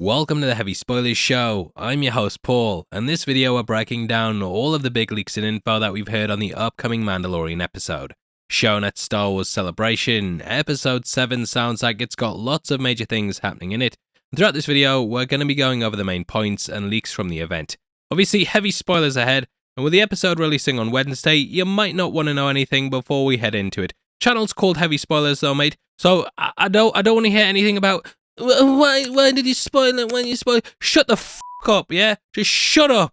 Welcome to the Heavy Spoilers Show. I'm your host Paul, and this video we're breaking down all of the big leaks and info that we've heard on the upcoming Mandalorian episode. Shown at Star Wars Celebration, episode 7 sounds like it's got lots of major things happening in it. And throughout this video, we're going to be going over the main points and leaks from the event. Obviously, heavy spoilers ahead, and with the episode releasing on Wednesday, you might not want to know anything before we head into it. Channel's called Heavy Spoilers though, mate, so I don't want to hear anything about why did you spoil it when you spoil it? Shut the f*** up, yeah? Just shut up!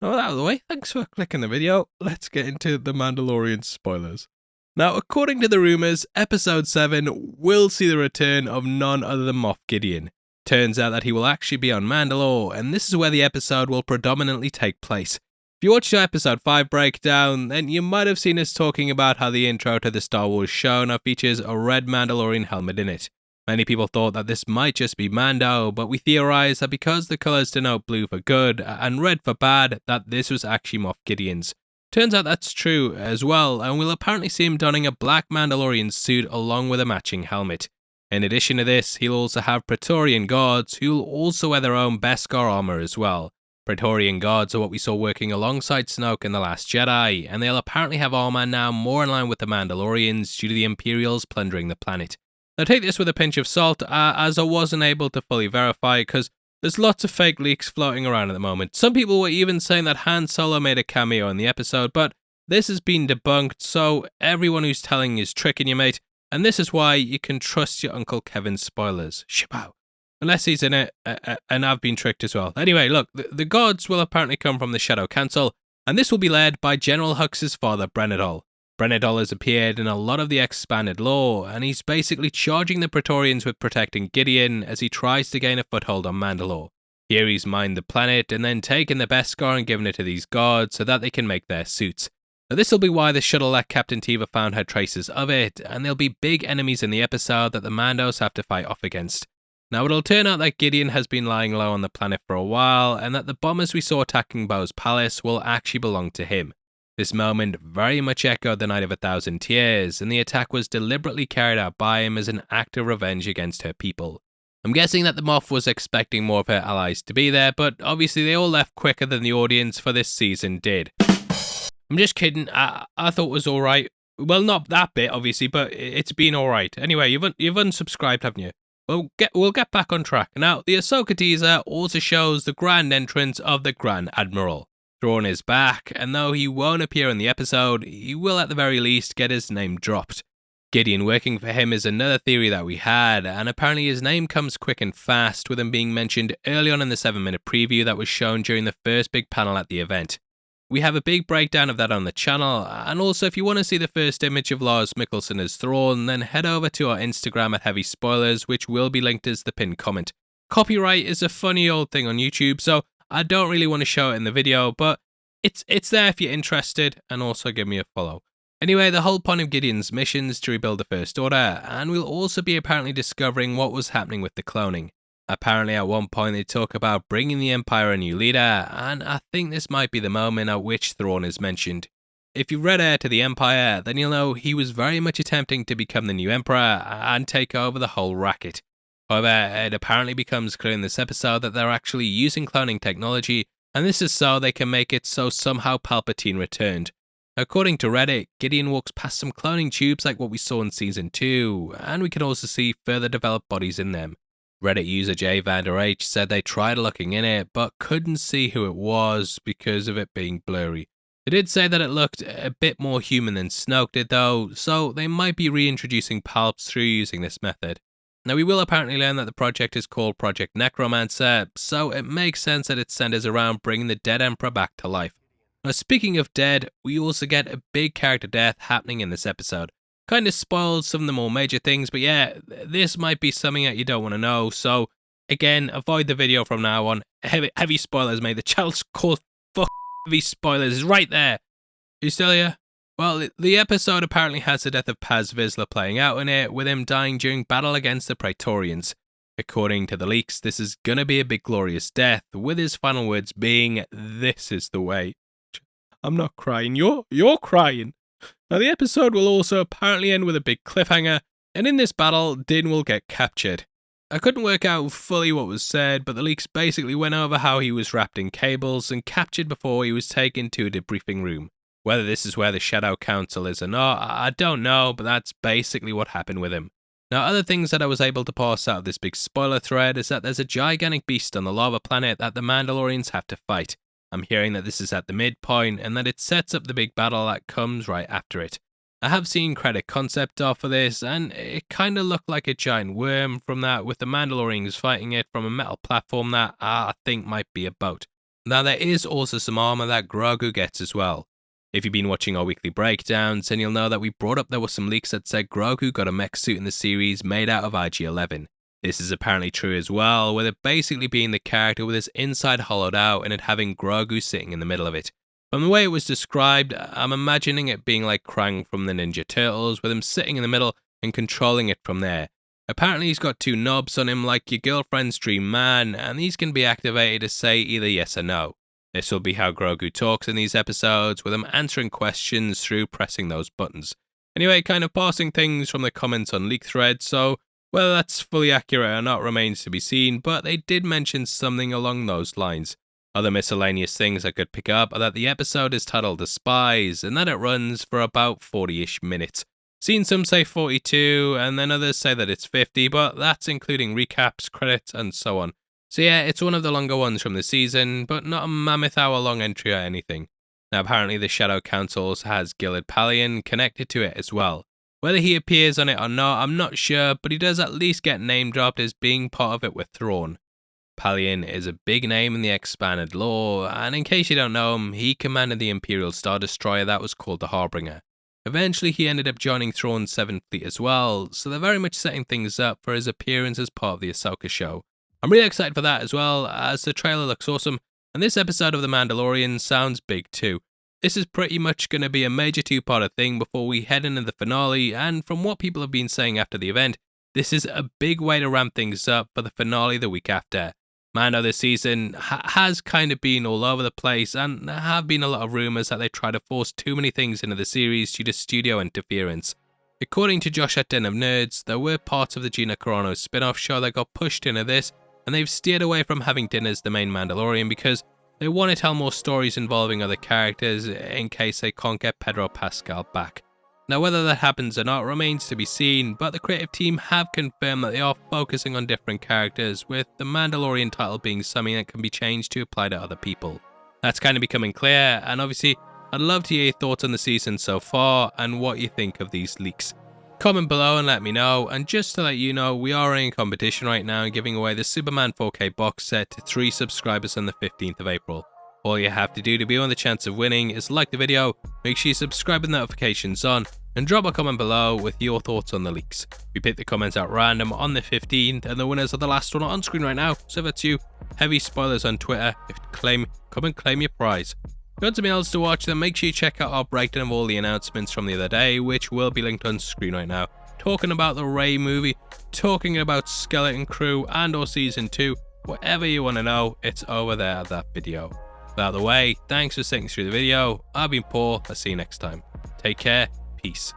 Oh, out of the way, thanks for clicking the video. Let's get into the Mandalorian spoilers. Now, according to the rumours, Episode 7 will see the return of none other than Moff Gideon. Turns out that he will actually be on Mandalore, and this is where the episode will predominantly take place. If you watched our Episode 5 breakdown, then you might have seen us talking about how the intro to the Star Wars show now features a red Mandalorian helmet in it. Many people thought that this might just be Mando, but we theorised that because the colours denote blue for good and red for bad, that this was actually Moff Gideon's. Turns out that's true as well, and we'll apparently see him donning a black Mandalorian suit along with a matching helmet. In addition to this, he'll also have Praetorian guards who will also wear their own Beskar armour as well. Praetorian guards are what we saw working alongside Snoke in The Last Jedi, and they'll apparently have armour now more in line with the Mandalorians due to the Imperials plundering the planet. Now take this with a pinch of salt, as I wasn't able to fully verify because there's lots of fake leaks floating around at the moment. Some people were even saying that Han Solo made a cameo in the episode, but this has been debunked, so everyone who's telling is tricking you, mate, and this is why you can trust your Uncle Kevin's spoilers. Shabow. Unless he's in it, and I've been tricked as well. Anyway, look, the gods will apparently come from the Shadow Council, and this will be led by General Hux's father, Brenadol. Brenadol has appeared in a lot of the expanded lore, and he's basically charging the Praetorians with protecting Gideon as he tries to gain a foothold on Mandalore. Here he's mined the planet and then taken the Beskar and given it to these guards so that they can make their suits. Now this will be why the shuttle that Captain Teva found had traces of it, and there'll be big enemies in the episode that the Mandos have to fight off against. Now it'll turn out that Gideon has been lying low on the planet for a while, and that the bombers we saw attacking Bo's palace will actually belong to him. This moment very much echoed the Night of 1,000 Tears, and the attack was deliberately carried out by him as an act of revenge against her people. I'm guessing that the Moff was expecting more of her allies to be there, but obviously they all left quicker than the audience for this season did. I'm just kidding, I thought it was alright. Well, not that bit, obviously, but it's been alright. Anyway, you've unsubscribed, haven't you? We'll get back on track. Now, the Ahsoka teaser also shows the grand entrance of the Grand Admiral. Thrawn is back, and though he won't appear in the episode, he will at the very least get his name dropped. Gideon working for him is another theory that we had, and apparently his name comes quick and fast, with him being mentioned early on in the 7-minute preview that was shown during the first big panel at the event. We have a big breakdown of that on the channel, and also if you want to see the first image of Lars Mikkelsen as Thrawn, then head over to our Instagram at Heavy Spoilers, which will be linked as the pinned comment. Copyright is a funny old thing on YouTube, so I don't really want to show it in the video, but it's there if you're interested, and also give me a follow. Anyway, the whole point of Gideon's mission is to rebuild the First Order, and we'll also be apparently discovering what was happening with the cloning. Apparently at one point they talk about bringing the Empire a new leader, and I think this might be the moment at which Thrawn is mentioned. If you've read Heir to the Empire, then you'll know he was very much attempting to become the new Emperor and take over the whole racket. However, it apparently becomes clear in this episode that they're actually using cloning technology, and this is so they can make it so somehow Palpatine returned. According to Reddit, Gideon walks past some cloning tubes like what we saw in Season 2, and we can also see further developed bodies in them. Reddit user J Vander H said they tried looking in it, but couldn't see who it was because of it being blurry. They did say that it looked a bit more human than Snoke did though, so they might be reintroducing Palps through using this method. Now we will apparently learn that the project is called Project Necromancer, so it makes sense that it centers around bringing the dead Emperor back to life. Now speaking of dead, we also get a big character death happening in this episode. Kinda spoils some of the more major things, but yeah, this might be something that you don't want to know, so again, avoid the video from now on. Heavy spoilers, mate. The channel's called Heavy Spoilers, is right there. Are you still here? Well, the episode apparently has the death of Paz Vizsla playing out in it, with him dying during battle against the Praetorians. According to the leaks, this is gonna be a big glorious death, with his final words being, "This is the way." I'm not crying, you're crying. Now the episode will also apparently end with a big cliffhanger, and in this battle, Din will get captured. I couldn't work out fully what was said, but the leaks basically went over how he was wrapped in cables and captured before he was taken to a debriefing room. Whether this is where the Shadow Council is or not, I don't know, but that's basically what happened with him. Now, other things that I was able to parse out of this big spoiler thread is that there's a gigantic beast on the lava planet that the Mandalorians have to fight. I'm hearing that this is at the midpoint and that it sets up the big battle that comes right after it. I have seen credit concept art for this, and it kinda looked like a giant worm from that, with the Mandalorians fighting it from a metal platform that I think might be a boat. Now there is also some armor that Grogu gets as well. If you've been watching our weekly breakdowns, then you'll know that we brought up there were some leaks that said Grogu got a mech suit in the series made out of IG-11. This is apparently true as well, with it basically being the character with his inside hollowed out and it having Grogu sitting in the middle of it. From the way it was described, I'm imagining it being like Krang from the Ninja Turtles, with him sitting in the middle and controlling it from there. Apparently he's got two knobs on him like your girlfriend's dream man, and these can be activated to say either yes or no. This will be how Grogu talks in these episodes, with him answering questions through pressing those buttons. Anyway, kind of parsing things from the comments on leak threads, so whether that's fully accurate or not remains to be seen, but they did mention something along those lines. Other miscellaneous things I could pick up are that the episode is titled The Spies, and that it runs for about 40-ish minutes. Seen some say 42, and then others say that it's 50, but that's including recaps, credits, and so on. So yeah, it's one of the longer ones from the season, but not a mammoth hour-long entry or anything. Now apparently the Shadow Council has Gilad Palian connected to it as well. Whether he appears on it or not, I'm not sure, but he does at least get name-dropped as being part of it with Thrawn. Palian is a big name in the expanded lore, and in case you don't know him, he commanded the Imperial Star Destroyer that was called the Harbinger. Eventually he ended up joining Thrawn's 7th Fleet as well, so they're very much setting things up for his appearance as part of the Ahsoka show. I'm really excited for that as well, as the trailer looks awesome, and this episode of The Mandalorian sounds big too. This is pretty much going to be a major two-parter thing before we head into the finale, and from what people have been saying after the event, this is a big way to ramp things up for the finale the week after. Mando this season has kind of been all over the place, and there have been a lot of rumours that they try to force too many things into the series due to studio interference. According to Josh at Den of Nerds, there were parts of the Gina Carano spin-off show that got pushed into this, and they've steered away from having Din as the main Mandalorian because they want to tell more stories involving other characters in case they can't get Pedro Pascal back. Now whether that happens or not remains to be seen, but the creative team have confirmed that they are focusing on different characters, with the Mandalorian title being something that can be changed to apply to other people. That's kind of becoming clear, and obviously I'd love to hear your thoughts on the season so far and what you think of these leaks. Comment below and let me know, and just to let you know, we are running a competition right now and giving away the Superman 4K box set to 3 subscribers on the 15th of April. All you have to do to be on the chance of winning is like the video, make sure you subscribe with notifications on, and drop a comment below with your thoughts on the leaks. We pick the comments at random on the 15th, and the winners are the last one on screen right now, so if that's you, heavy spoilers on Twitter, come and claim your prize. If you want something else to watch, then make sure you check out our breakdown of all the announcements from the other day, which will be linked on screen right now. Talking about the Rey movie, talking about Skeleton Crew and or Season 2, whatever you want to know, it's over there at that video. Out of the way, thanks for sitting through the video. I've been Paul, I'll see you next time. Take care, peace.